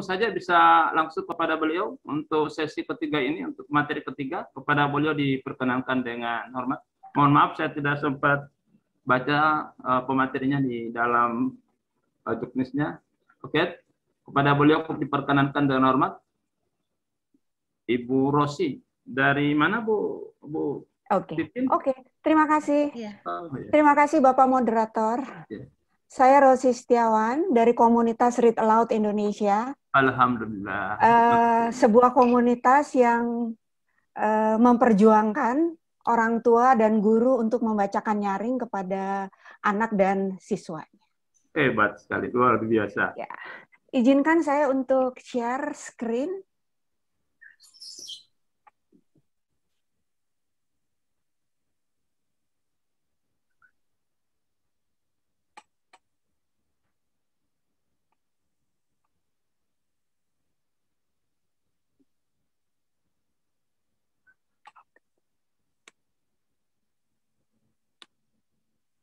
saja bisa langsung kepada beliau untuk sesi ketiga ini, untuk materi ketiga. Kepada beliau diperkenankan dengan hormat. Mohon maaf saya tidak sempat baca pematerinya di dalam juknisnya. Oke, kepada beliau diperkenankan dengan hormat. Ibu Rosi, dari mana Bu? Oke. Terima kasih. Oh, ya. Terima kasih Bapak Moderator. Ya. Saya Rosi Setiawan dari komunitas Read Aloud Indonesia. Alhamdulillah. Sebuah komunitas yang memperjuangkan orang tua dan guru untuk membacakan nyaring kepada anak dan siswanya. Hebat sekali, luar biasa. Ya. Izinkan saya untuk share screen.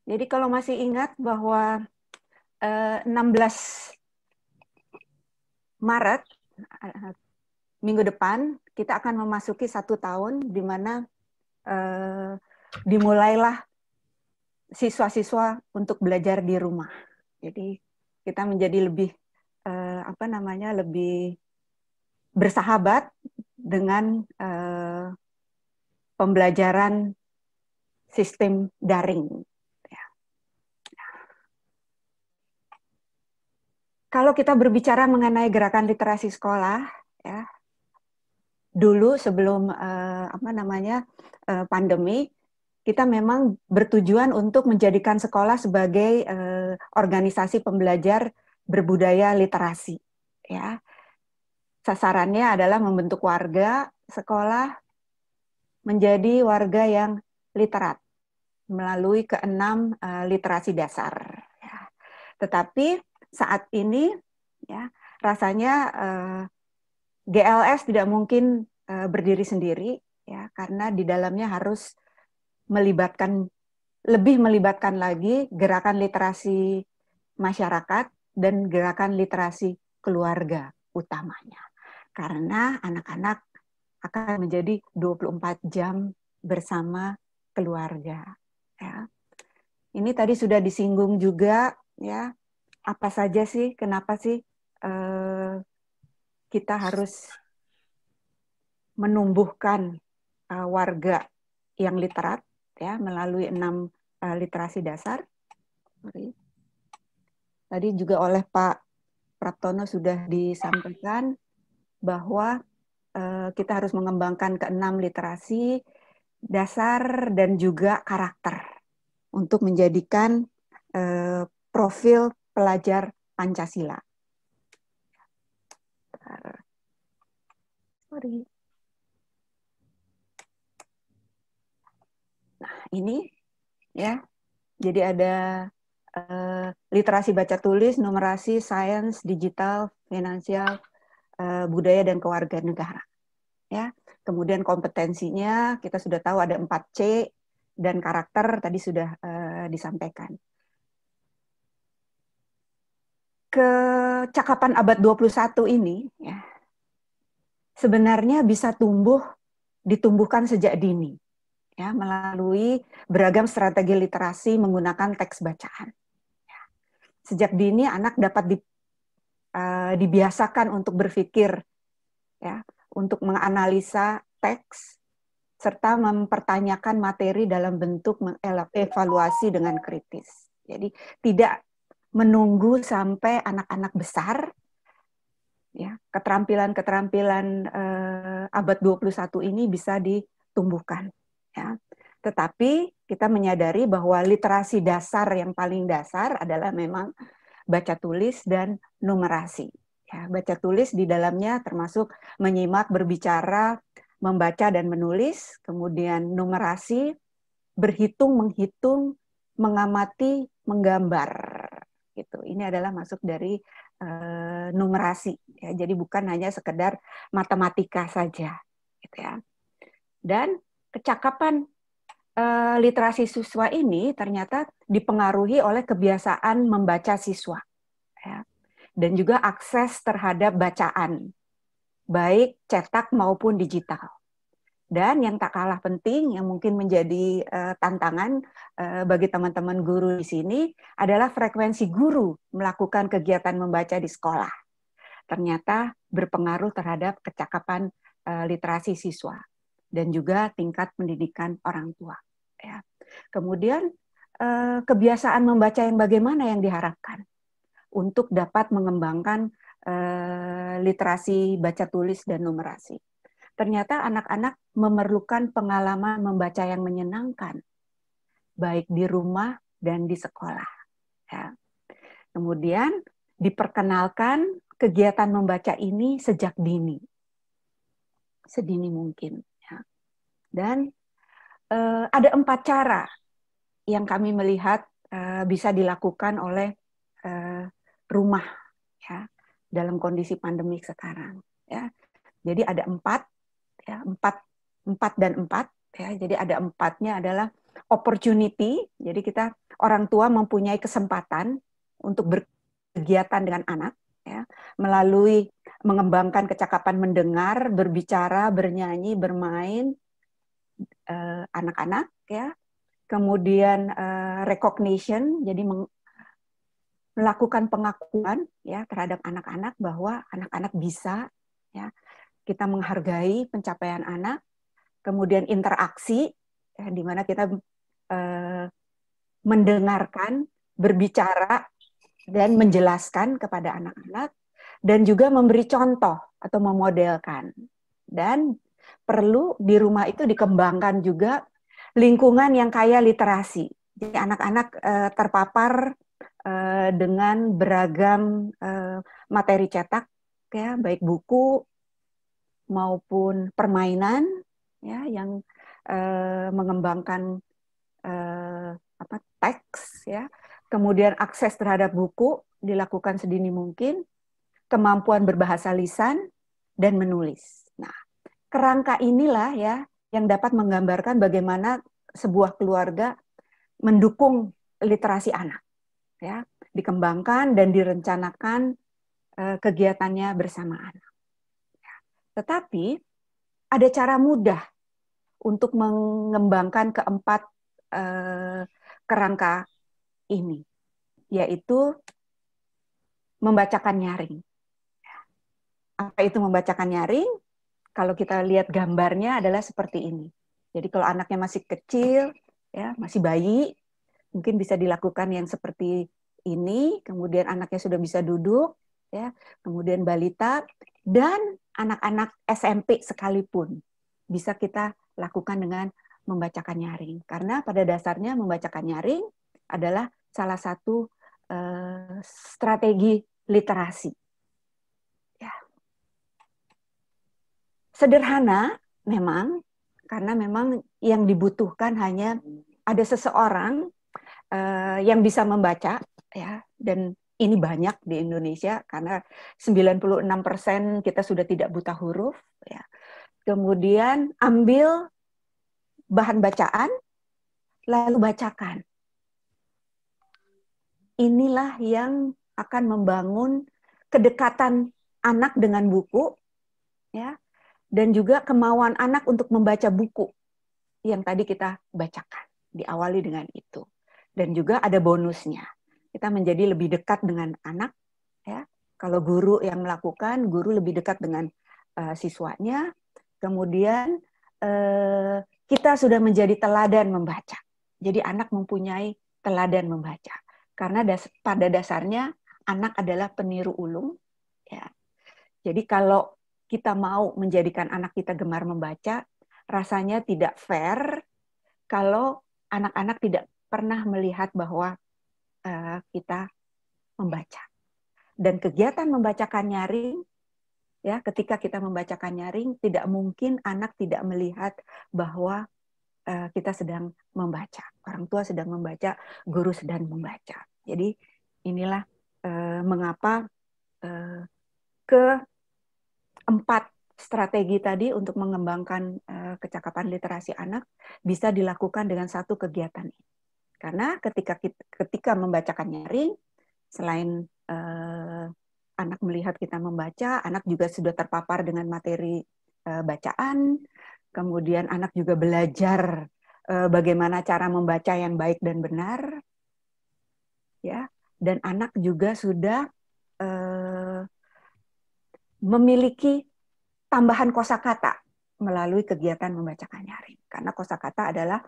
Jadi kalau masih ingat bahwa 16 Maret minggu depan kita akan memasuki 1 tahun di mana dimulailah siswa-siswa untuk belajar di rumah. Jadi kita menjadi lebih lebih bersahabat dengan pembelajaran sistem daring. Kalau kita berbicara mengenai gerakan literasi sekolah, ya, dulu sebelum pandemi, kita memang bertujuan untuk menjadikan sekolah sebagai organisasi pembelajar berbudaya literasi. Ya, sasarannya adalah membentuk warga sekolah menjadi warga yang literat melalui keenam literasi dasar. Ya. Tetapi saat ini, ya, rasanya GLS tidak mungkin berdiri sendiri, ya, karena di dalamnya harus lebih melibatkan lagi gerakan literasi masyarakat dan gerakan literasi keluarga utamanya. Karena anak-anak akan menjadi 24 jam bersama keluarga. Ya. Ini tadi sudah disinggung juga, ya. Apa saja sih, kenapa sih kita harus menumbuhkan warga yang literat, ya, melalui 6 literasi dasar. Tadi juga oleh Pak Praptono sudah disampaikan bahwa kita harus mengembangkan keenam literasi dasar dan juga karakter untuk menjadikan profil pelajar Pancasila. Nah, ini ya. Jadi ada literasi baca tulis, numerasi, sains, digital, finansial, budaya dan kewarganegaraan. Ya. Kemudian kompetensinya kita sudah tahu ada 4C dan karakter tadi sudah disampaikan. Kecakapan abad 21 ini, ya, sebenarnya bisa ditumbuhkan sejak dini, ya, melalui beragam strategi literasi menggunakan teks bacaan. Ya. Sejak dini anak dapat dibiasakan untuk berpikir, ya, untuk menganalisa teks serta mempertanyakan materi dalam bentuk mengevaluasi dengan kritis. Jadi tidak menunggu sampai anak-anak besar, ya, keterampilan-keterampilan abad 21 ini bisa ditumbuhkan. Ya. Tetapi kita menyadari bahwa literasi dasar yang paling dasar adalah memang baca tulis dan numerasi. Ya, baca tulis di dalamnya termasuk menyimak, berbicara, membaca dan menulis, kemudian numerasi, berhitung, menghitung, mengamati, menggambar. Gitu. Ini adalah masuk dari numerasi. Ya. Jadi bukan hanya sekedar matematika saja. Gitu ya. Dan kecakapan literasi siswa ini ternyata dipengaruhi oleh kebiasaan membaca siswa. Ya. dan juga akses terhadap bacaan, baik cetak maupun digital. Dan yang tak kalah penting, yang mungkin menjadi tantangan bagi teman-teman guru di sini adalah frekuensi guru melakukan kegiatan membaca di sekolah. Ternyata berpengaruh terhadap kecakapan literasi siswa dan juga tingkat pendidikan orang tua. Ya. Kemudian kebiasaan membaca yang bagaimana yang diharapkan untuk dapat mengembangkan literasi baca tulis dan numerasi. Ternyata anak-anak memerlukan pengalaman membaca yang menyenangkan, baik di rumah dan di sekolah. Ya. Kemudian diperkenalkan kegiatan membaca ini sejak dini, sedini mungkin. Ya. Dan ada 4 cara yang kami melihat bisa dilakukan oleh rumah, ya, dalam kondisi pandemik sekarang. Ya. Jadi ada 4. Ya, 4 dan 4, ya. Jadi ada 4-nya adalah opportunity. Jadi kita orang tua mempunyai kesempatan untuk berkegiatan dengan anak, ya, melalui mengembangkan kecakapan mendengar, berbicara, bernyanyi, bermain anak-anak, ya. Kemudian recognition, jadi melakukan pengakuan, ya, terhadap anak-anak bahwa anak-anak bisa, ya. Kita menghargai pencapaian anak, kemudian interaksi, ya, di mana kita mendengarkan, berbicara, dan menjelaskan kepada anak-anak, dan juga memberi contoh atau memodelkan. Dan perlu di rumah itu dikembangkan juga lingkungan yang kaya literasi. Jadi anak-anak terpapar dengan beragam materi cetak, ya, baik buku maupun permainan, ya, yang mengembangkan teks, ya. Kemudian akses terhadap buku dilakukan sedini mungkin, kemampuan berbahasa lisan dan menulis. Nah, kerangka inilah, ya, yang dapat menggambarkan bagaimana sebuah keluarga mendukung literasi anak, ya, dikembangkan dan direncanakan kegiatannya bersama anak. Tetapi ada cara mudah untuk mengembangkan keempat kerangka ini, yaitu membacakan nyaring. Apa itu membacakan nyaring? Kalau kita lihat gambarnya adalah seperti ini. Jadi kalau anaknya masih kecil, ya, masih bayi, mungkin bisa dilakukan yang seperti ini. Kemudian anaknya sudah bisa duduk, ya. Kemudian balita dan anak-anak SMP sekalipun bisa kita lakukan dengan membacakan nyaring. Karena pada dasarnya membacakan nyaring adalah salah satu strategi literasi. Ya. Sederhana memang, karena memang yang dibutuhkan hanya ada seseorang yang bisa membaca, ya, dan ini banyak di Indonesia karena 96% kita sudah tidak buta huruf, ya. Kemudian ambil bahan bacaan lalu bacakan. Inilah yang akan membangun kedekatan anak dengan buku, ya, dan juga kemauan anak untuk membaca buku yang tadi kita bacakan. Diawali dengan itu. Dan juga ada bonusnya. Kita menjadi lebih dekat dengan anak, ya. Kalau guru yang melakukan, guru lebih dekat dengan siswanya. Kemudian kita sudah menjadi teladan membaca. Jadi anak mempunyai teladan membaca. Karena pada dasarnya anak adalah peniru ulung, ya. Jadi kalau kita mau menjadikan anak kita gemar membaca, rasanya tidak fair kalau anak-anak tidak pernah melihat bahwa kita membaca. Dan kegiatan membacakan nyaring, ya, ketika kita membacakan nyaring, tidak mungkin anak tidak melihat bahwa kita sedang membaca. Orang tua sedang membaca, guru sedang membaca. Jadi inilah mengapa keempat strategi tadi untuk mengembangkan kecakapan literasi anak bisa dilakukan dengan satu kegiatan ini. Karena ketika membacakan nyaring, selain anak melihat kita membaca, anak juga sudah terpapar dengan materi bacaan, kemudian anak juga belajar bagaimana cara membaca yang baik dan benar, ya, dan anak juga sudah memiliki tambahan kosakata melalui kegiatan membacakan nyaring. Karena kosakata adalah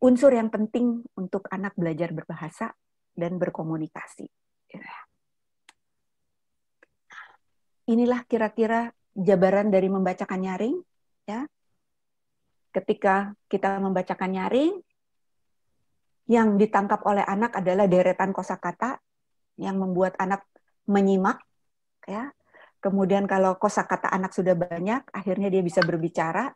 unsur yang penting untuk anak belajar berbahasa dan berkomunikasi. Inilah kira-kira jabaran dari membacakan nyaring. Ya. Ketika kita membacakan nyaring, yang ditangkap oleh anak adalah deretan kosakata yang membuat anak menyimak. Ya. Kemudian kalau kosakata anak sudah banyak, akhirnya dia bisa berbicara,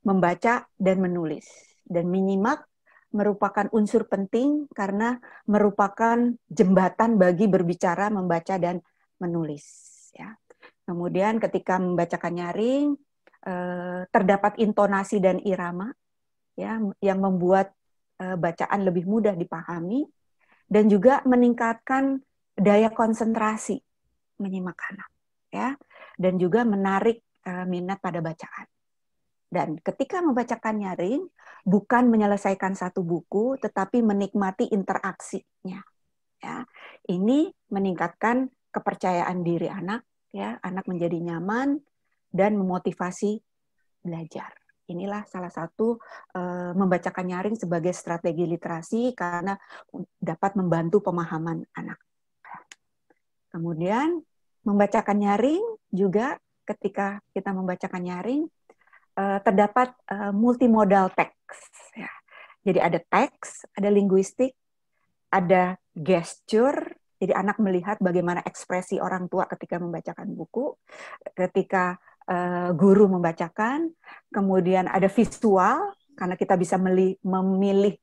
membaca, dan menulis. Dan menyimak merupakan unsur penting karena merupakan jembatan bagi berbicara, membaca, dan menulis. Ya. Kemudian ketika membacakan nyaring, terdapat intonasi dan irama, ya, yang membuat bacaan lebih mudah dipahami, dan juga meningkatkan daya konsentrasi menyimak anak, ya, dan juga menarik minat pada bacaan. Dan ketika membacakan nyaring, bukan menyelesaikan satu buku, tetapi menikmati interaksinya. Ya. Ini meningkatkan kepercayaan diri anak, ya, anak menjadi nyaman dan memotivasi belajar. Inilah salah satu membacakan nyaring sebagai strategi literasi karena dapat membantu pemahaman anak. Kemudian membacakan nyaring juga ketika kita membacakan nyaring terdapat multimodal teks. Ya. Jadi ada teks, ada linguistik, ada gesture. Jadi anak melihat bagaimana ekspresi orang tua ketika membacakan buku, ketika guru membacakan. Kemudian ada visual, karena kita bisa memilih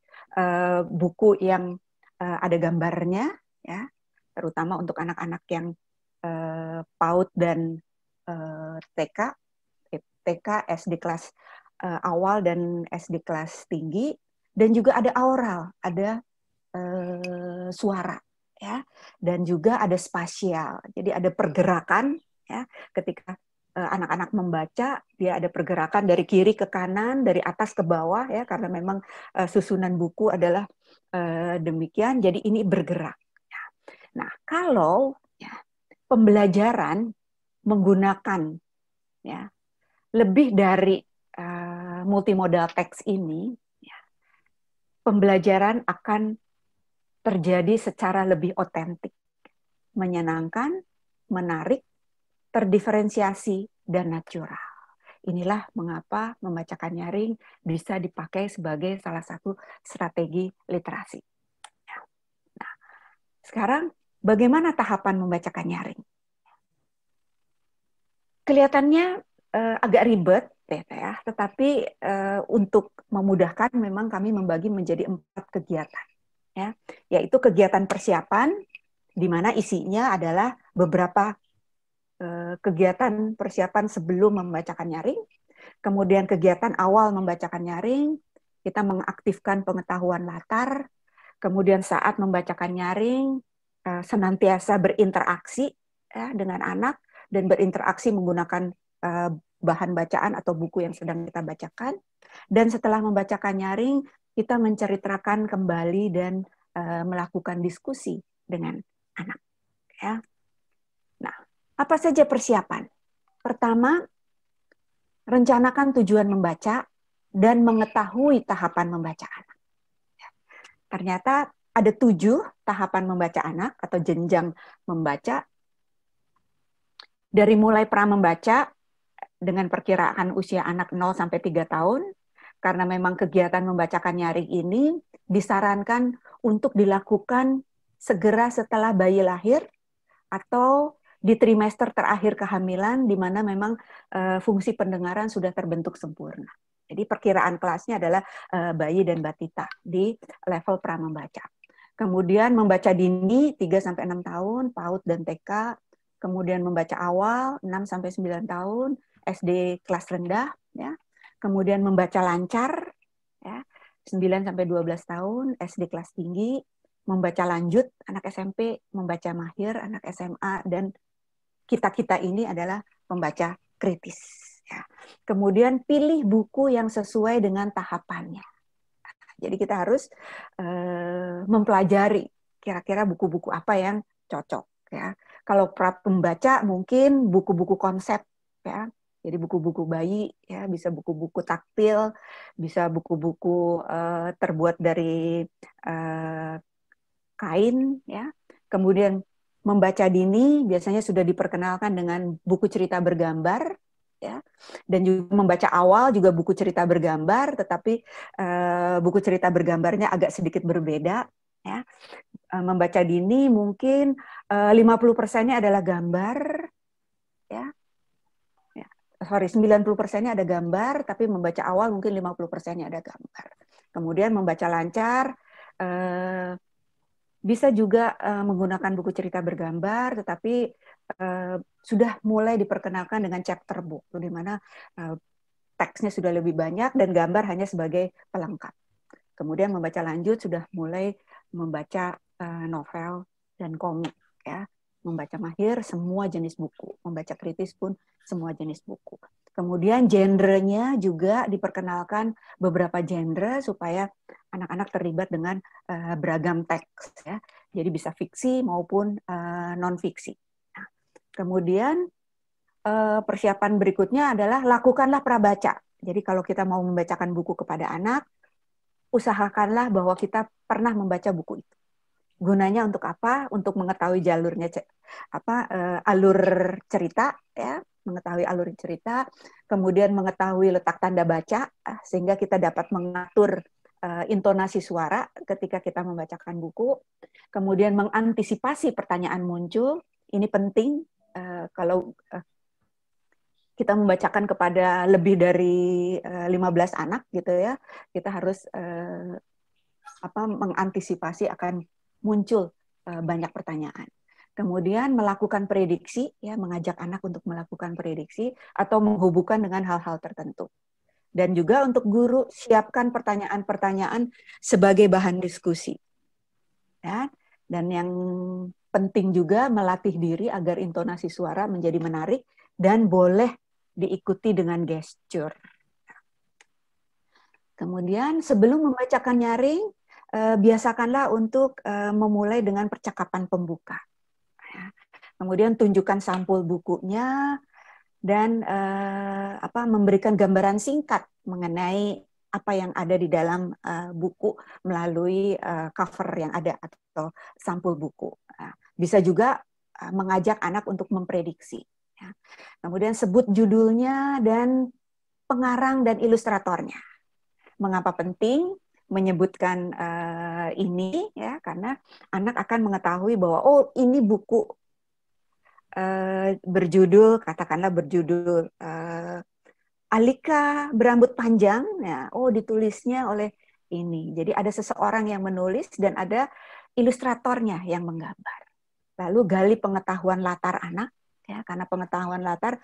buku yang ada gambarnya, ya, terutama untuk anak-anak yang PAUD dan TK, SD kelas awal dan SD kelas tinggi, dan juga ada aural, ada suara, ya, dan juga ada spasial. Jadi ada pergerakan, ya, ketika anak-anak membaca, dia ada pergerakan dari kiri ke kanan, dari atas ke bawah, ya, karena memang susunan buku adalah demikian. Jadi ini bergerak. Nah, kalau ya, pembelajaran menggunakan, ya, lebih dari multimodal teks ini, ya, pembelajaran akan terjadi secara lebih otentik, menyenangkan, menarik, terdiferensiasi, dan natural. Inilah mengapa membacakan nyaring bisa dipakai sebagai salah satu strategi literasi. Nah, sekarang bagaimana tahapan membacakan nyaring? Kelihatannya agak ribet, ya, tetapi untuk memudahkan memang kami membagi menjadi 4 kegiatan, ya, yaitu kegiatan persiapan, di mana isinya adalah beberapa kegiatan persiapan sebelum membacakan nyaring, kemudian kegiatan awal membacakan nyaring, kita mengaktifkan pengetahuan latar, kemudian saat membacakan nyaring senantiasa berinteraksi, ya, dengan anak dan berinteraksi menggunakan bahan bacaan atau buku yang sedang kita bacakan, dan setelah membacakan nyaring kita menceritakan kembali dan melakukan diskusi dengan anak, ya. Nah, apa saja persiapan? Pertama, rencanakan tujuan membaca dan mengetahui tahapan membaca anak. Ternyata ada 7 tahapan membaca anak atau jenjang membaca. Dari mulai pra membaca dengan perkiraan usia anak 0 sampai 3 tahun, karena memang kegiatan membacakan nyaring ini disarankan untuk dilakukan segera setelah bayi lahir atau di trimester terakhir kehamilan, di mana memang fungsi pendengaran sudah terbentuk sempurna. Jadi perkiraan kelasnya adalah bayi dan batita di level pra membaca. Kemudian membaca dini 3-6 tahun, PAUD dan TK. Kemudian membaca awal 6-9 tahun, SD kelas rendah. Ya. Kemudian membaca lancar, ya, 9-12 tahun, SD kelas tinggi. Membaca lanjut anak SMP membaca mahir, anak SMA dan kita-kita ini adalah pembaca kritis. Ya. Kemudian pilih buku yang sesuai dengan tahapannya. Jadi kita harus mempelajari kira-kira buku-buku apa yang cocok. Ya. Kalau pra pembaca mungkin buku-buku konsep, ya. Jadi buku-buku bayi, ya, bisa buku-buku taktil, bisa buku-buku terbuat dari kain, ya. Kemudian membaca dini biasanya sudah diperkenalkan dengan buku cerita bergambar, ya. Dan juga membaca awal juga buku cerita bergambar, tetapi buku cerita bergambarnya agak sedikit berbeda, ya. Membaca dini mungkin 50%-nya adalah gambar, ya. 90%-nya ada gambar, tapi membaca awal mungkin 50%-nya ada gambar. Kemudian membaca lancar, bisa juga menggunakan buku cerita bergambar, tetapi sudah mulai diperkenalkan dengan chapter book, di mana teksnya sudah lebih banyak dan gambar hanya sebagai pelengkap. Kemudian membaca lanjut sudah mulai membaca novel dan komik, ya. Membaca mahir semua jenis buku, membaca kritis pun semua jenis buku. Kemudian genrenya juga diperkenalkan beberapa genre supaya anak-anak terlibat dengan beragam teks, ya. Jadi bisa fiksi maupun non fiksi. Nah, kemudian persiapan berikutnya adalah lakukanlah prabaca. Jadi kalau kita mau membacakan buku kepada anak, usahakanlah bahwa kita pernah membaca buku itu. Gunanya untuk apa? Untuk mengetahui jalurnya, alur cerita, ya, mengetahui alur cerita, kemudian mengetahui letak tanda baca, sehingga kita dapat mengatur intonasi suara ketika kita membacakan buku, kemudian mengantisipasi pertanyaan muncul. Ini penting kalau kita membacakan kepada lebih dari 15 anak, gitu ya, kita harus mengantisipasi akan muncul banyak pertanyaan. Kemudian melakukan prediksi, ya, mengajak anak untuk melakukan prediksi atau menghubungkan dengan hal-hal tertentu. Dan juga untuk guru, siapkan pertanyaan-pertanyaan sebagai bahan diskusi. Ya. Dan yang penting juga melatih diri agar intonasi suara menjadi menarik dan boleh diikuti dengan gesture. Kemudian sebelum membacakan nyaring, biasakanlah untuk memulai dengan percakapan pembuka. Kemudian tunjukkan sampul bukunya dan memberikan gambaran singkat mengenai apa yang ada di dalam buku melalui cover yang ada atau sampul buku. Bisa juga mengajak anak untuk memprediksi. Kemudian sebut judulnya dan pengarang dan ilustratornya. Mengapa penting menyebutkan ini, ya, karena anak akan mengetahui bahwa ini buku katakanlah berjudul Alika berambut panjang, ya, ditulisnya oleh ini. Jadi ada seseorang yang menulis dan ada ilustratornya yang menggambar. Lalu gali pengetahuan latar anak, ya, karena pengetahuan latar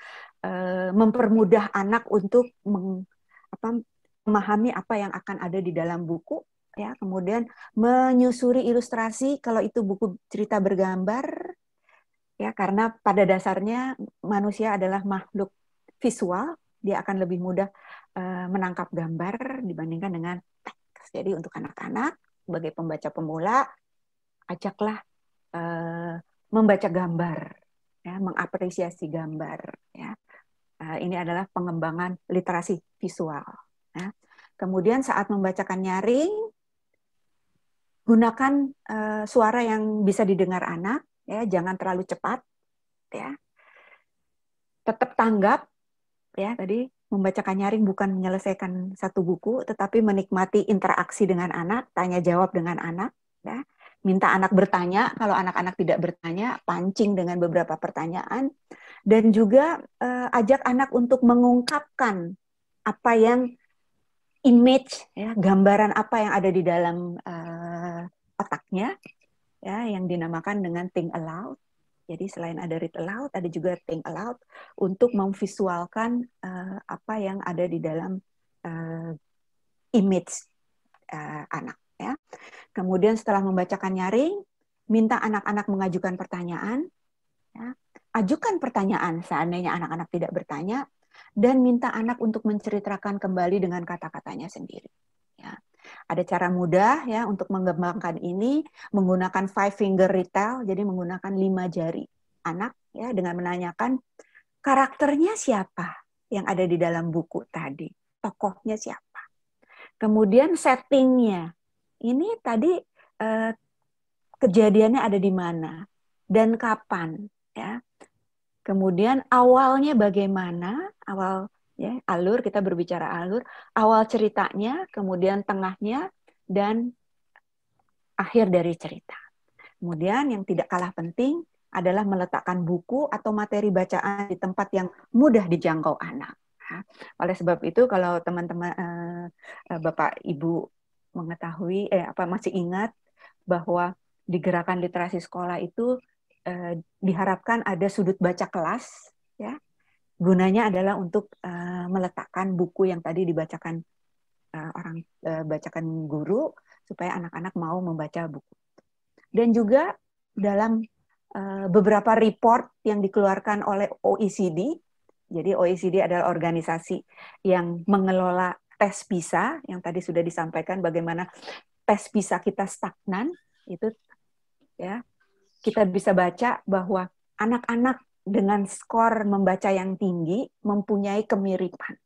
mempermudah anak untuk memahami apa yang akan ada di dalam buku, ya. Kemudian menyusuri ilustrasi kalau itu buku cerita bergambar, ya, karena pada dasarnya manusia adalah makhluk visual, dia akan lebih mudah menangkap gambar dibandingkan dengan teks. Jadi untuk anak-anak sebagai pembaca pemula, ajaklah membaca gambar, ya, mengapresiasi gambar, ya. Ini adalah pengembangan literasi visual. Ya. Kemudian saat membacakan nyaring, gunakan suara yang bisa didengar anak, ya, jangan terlalu cepat, ya. Tetap tanggap, ya, tadi membacakan nyaring bukan menyelesaikan satu buku, tetapi menikmati interaksi dengan anak, tanya jawab dengan anak, ya. Minta anak bertanya, kalau anak-anak tidak bertanya, pancing dengan beberapa pertanyaan, dan juga ajak anak untuk mengungkapkan apa yang image, ya, gambaran apa yang ada di dalam otaknya, ya, yang dinamakan dengan think aloud. Jadi selain ada read aloud, ada juga think aloud untuk memvisualkan apa yang ada di dalam image anak. Ya. Kemudian setelah membacakan nyaring, minta anak-anak mengajukan pertanyaan, ya, ajukan pertanyaan seandainya anak-anak tidak bertanya, dan minta anak untuk menceritakan kembali dengan kata-katanya sendiri. Ya. Ada cara mudah ya untuk mengembangkan ini menggunakan 5-finger rule, jadi menggunakan 5 jari anak ya dengan menanyakan karakternya siapa yang ada di dalam buku tadi, tokohnya siapa. Kemudian settingnya, ini tadi kejadiannya ada di mana dan kapan ya. Kemudian awalnya bagaimana, awal ya, alur, kita berbicara alur, awal ceritanya, kemudian tengahnya dan akhir dari cerita. Kemudian yang tidak kalah penting adalah meletakkan buku atau materi bacaan di tempat yang mudah dijangkau anak. Oleh sebab itu kalau teman-teman Bapak Ibu mengetahui masih ingat bahwa di gerakan literasi sekolah itu diharapkan ada sudut baca kelas ya. Gunanya adalah untuk meletakkan buku yang tadi dibacakan bacakan guru supaya anak-anak mau membaca buku. Dan juga dalam beberapa report yang dikeluarkan oleh OECD. Jadi OECD adalah organisasi yang mengelola tes PISA yang tadi sudah disampaikan bagaimana tes PISA kita stagnan itu ya. Kita bisa baca bahwa anak-anak dengan skor membaca yang tinggi mempunyai kemiripan,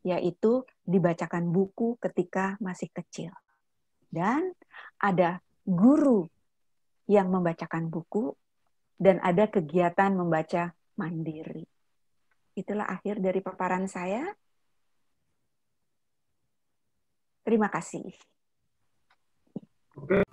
yaitu dibacakan buku ketika masih kecil. Dan ada guru yang membacakan buku dan ada kegiatan membaca mandiri. Itulah akhir dari paparan saya. Terima kasih. Oke.